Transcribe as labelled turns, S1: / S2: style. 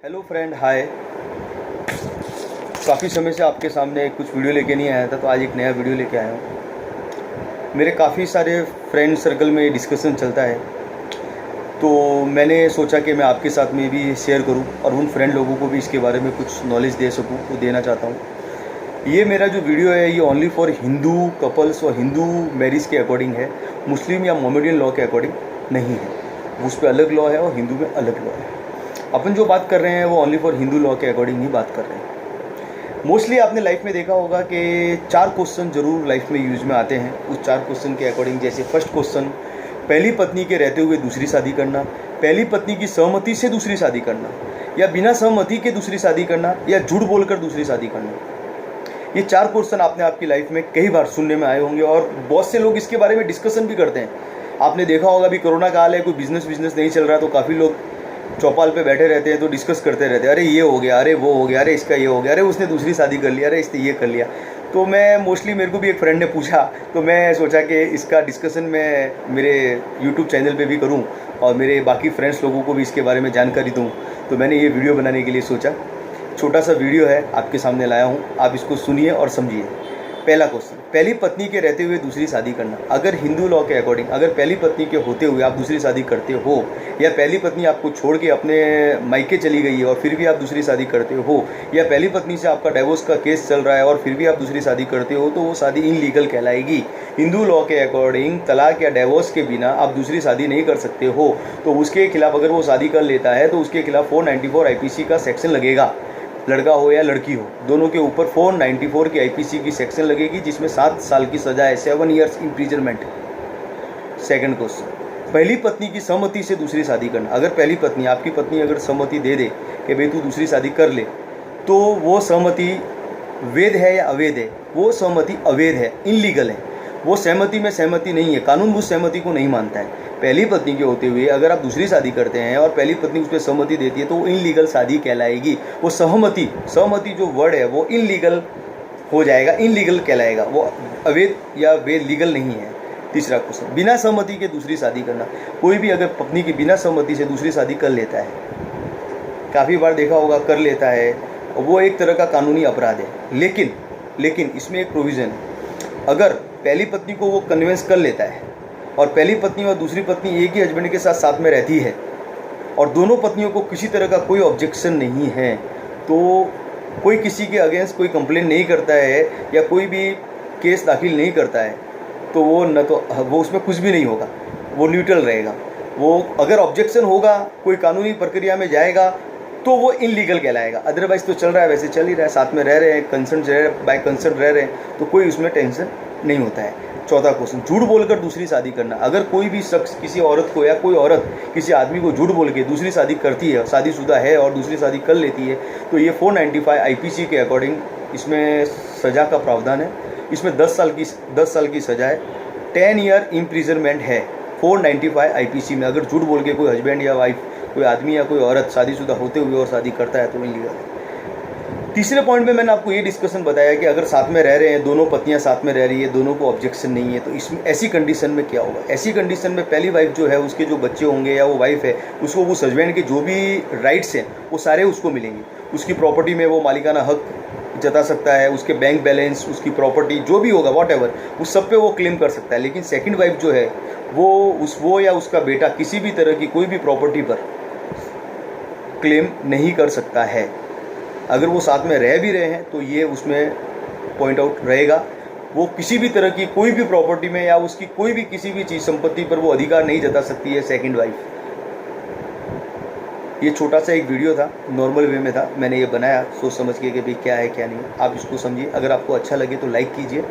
S1: Hello friend, हाय। काफ़ी समय से आपके सामने कुछ वीडियो लेके नहीं आया था, तो आज एक नया वीडियो लेके आया हूँ। मेरे काफ़ी सारे फ्रेंड सर्कल में डिस्कशन चलता है, तो मैंने सोचा कि मैं आपके साथ में भी शेयर करूँ और उन फ्रेंड लोगों को भी इसके बारे में कुछ नॉलेज दे सकूँ, तो देना चाहता हूँ। ये मेरा जो वीडियो है ये ओनली फॉर हिंदू कपल्स और हिंदू मैरिज के अकॉर्डिंग है, मुस्लिम या मोमेडियन लॉ के अकॉर्डिंग नहीं है। उस पर अलग लॉ है और हिंदू में अलग लॉ है। अपन जो बात कर रहे हैं वो ओनली फॉर हिंदू लॉ के अकॉर्डिंग ही बात कर रहे हैं। मोस्टली आपने लाइफ में देखा होगा कि 4 क्वेश्चन जरूर लाइफ में यूज में आते हैं। उस 4 क्वेश्चन के अकॉर्डिंग, जैसे फर्स्ट क्वेश्चन, पहली पत्नी के रहते हुए दूसरी शादी करना, पहली पत्नी की सहमति से दूसरी शादी करना, या बिना सहमति के दूसरी शादी करना, या झूठ बोलकर दूसरी शादी करना। ये 4 क्वेश्चन आपने आपकी लाइफ में कई बार सुनने में आए होंगे और बहुत से लोग इसके बारे में डिस्कशन भी करते हैं। आपने देखा होगा अभी कोरोना काल है, कोई बिजनेस नहीं चल रहा, तो काफ़ी लोग चौपाल पे बैठे रहते हैं, तो डिस्कस करते रहते हैं, अरे ये हो गया, अरे वो हो गया, अरे इसका ये हो गया, अरे उसने दूसरी शादी कर लिया, अरे इसने ये कर लिया। तो मैं मोस्टली, मेरे को भी एक फ्रेंड ने पूछा, तो मैं सोचा कि इसका डिस्कशन मैं मेरे यूट्यूब चैनल पे भी करूं और मेरे बाकी फ्रेंड्स लोगों को भी इसके बारे में जानकारी दूं। तो मैंने ये वीडियो बनाने के लिए सोचा। छोटा सा वीडियो है, आपके सामने लाया हूँ, आप इसको सुनिए और समझिए। पहला क्वेश्चन, पहली पत्नी के रहते हुए दूसरी शादी करना। अगर हिंदू लॉ के अकॉर्डिंग, अगर पहली पत्नी के होते हुए आप दूसरी शादी करते हो, या पहली पत्नी आपको छोड़ के अपने मायके चली गई है और फिर भी आप दूसरी शादी करते हो, या पहली पत्नी से आपका डिवोर्स का केस चल रहा है और फिर भी आप दूसरी शादी करते हो, तो वो शादी इनलीगल कहलाएगी। हिंदू लॉ के अकॉर्डिंग तलाक या डिवोर्स के बिना आप दूसरी शादी नहीं कर सकते हो। तो उसके खिलाफ अगर वो शादी कर लेता है तो उसके खिलाफ 494 IPC का सेक्शन लगेगा। लड़का हो या लड़की हो, दोनों के ऊपर 494 की IPC की सेक्शन लगेगी, जिसमें 7 साल की सजा है, 7 ईयर्स इम्प्रिजनमेंट। सेकंड क्वेश्चन, पहली पत्नी की सहमति से दूसरी शादी करना। अगर पहली पत्नी, आपकी पत्नी अगर सहमति दे दे कि भाई तू दूसरी शादी कर ले, तो वो सहमति वैध है या अवैध है? वो सहमति अवैध है, इनलीगल है। वो सहमति में सहमति नहीं है, कानून उस सहमति को नहीं मानता है। पहली पत्नी के होते हुए अगर आप दूसरी शादी करते हैं और पहली पत्नी उस पर सहमति देती है, तो वो इनलीगल शादी कहलाएगी। वो सहमति जो वर्ड है वो इनलीगल हो जाएगा, इनलीगल कहलाएगा, वो अवैध या वैध लीगल नहीं है। तीसरा क्वेश्चन, बिना सहमति के दूसरी शादी करना। कोई भी अगर पत्नी की बिना सहमति से दूसरी शादी कर लेता है, काफ़ी बार देखा होगा कर लेता है, वो एक तरह का कानूनी अपराध है। लेकिन इसमें एक प्रोविज़न है। अगर पहली पत्नी को वो कन्विंस कर लेता है और पहली पत्नी और दूसरी पत्नी एक ही हस्बैंड के साथ में रहती है और दोनों पत्नियों को किसी तरह का कोई ऑब्जेक्शन नहीं है, तो कोई किसी के अगेंस्ट कोई कंप्लेंट नहीं करता है या कोई भी केस दाखिल नहीं करता है, तो वो उसमें कुछ भी नहीं होगा, वो न्यूट्रल रहेगा। वो अगर ऑब्जेक्शन होगा, कोई कानूनी प्रक्रिया में जाएगा, तो वो इनलीगल कहलाएगा। अदरवाइज़ तो चल रहा है, वैसे चल ही रहा है, साथ में रह रहे हैं, कंसेंट बाय कंसेंट रह रहे हैं, तो कोई उसमें टेंशन नहीं होता है। चौथा क्वेश्चन, झूठ बोलकर दूसरी शादी करना। अगर कोई भी शख्स किसी औरत को या कोई औरत किसी आदमी को झूठ बोल के दूसरी शादी करती है, शादीशुदा है और दूसरी शादी कर लेती है, तो ये 495 IPC के अकॉर्डिंग इसमें सज़ा का प्रावधान है। इसमें 10 साल की सज़ा है, 10 ईयर इम्प्रिजनमेंट है 495 IPC में। अगर झूठ बोल के कोई हस्बैंड या वाइफ, कोई आदमी या कोई औरत शादीशुदा होते हुए और शादी करता है, तो इनलीगल है। तीसरे पॉइंट में मैंने आपको ये डिस्कशन बताया कि अगर साथ में रह रहे हैं, दोनों पत्नियां साथ में रह रही है, दोनों को ऑब्जेक्शन नहीं है, तो इसमें ऐसी कंडीशन में क्या होगा? ऐसी कंडीशन में पहली वाइफ जो है, उसके जो बच्चे होंगे या वो वाइफ है, उसको उस हस्बैंड के जो भी राइट्स हैं वो सारे उसको मिलेंगे। उसकी प्रॉपर्टी में वो मालिकाना हक जता सकता है, उसके बैंक बैलेंस, उसकी प्रॉपर्टी जो भी होगा, वॉट उस सब पे वो क्लेम कर सकता है। लेकिन सेकंड वाइफ जो है वो या उसका बेटा किसी भी तरह की कोई भी प्रॉपर्टी पर क्लेम नहीं कर सकता है। अगर वो साथ में रह भी रहे हैं तो ये उसमें पॉइंट आउट रहेगा, वो किसी भी तरह की कोई भी प्रॉपर्टी में या उसकी कोई भी किसी भी चीज़ संपत्ति पर वो अधिकार नहीं जता सकती है सेकंड वाइफ। ये छोटा सा एक वीडियो था, नॉर्मल वे में था, मैंने ये बनाया सोच समझ के कि भाई क्या है क्या नहीं। आप इसको समझिए। अगर आपको अच्छा लगे तो लाइक कीजिए,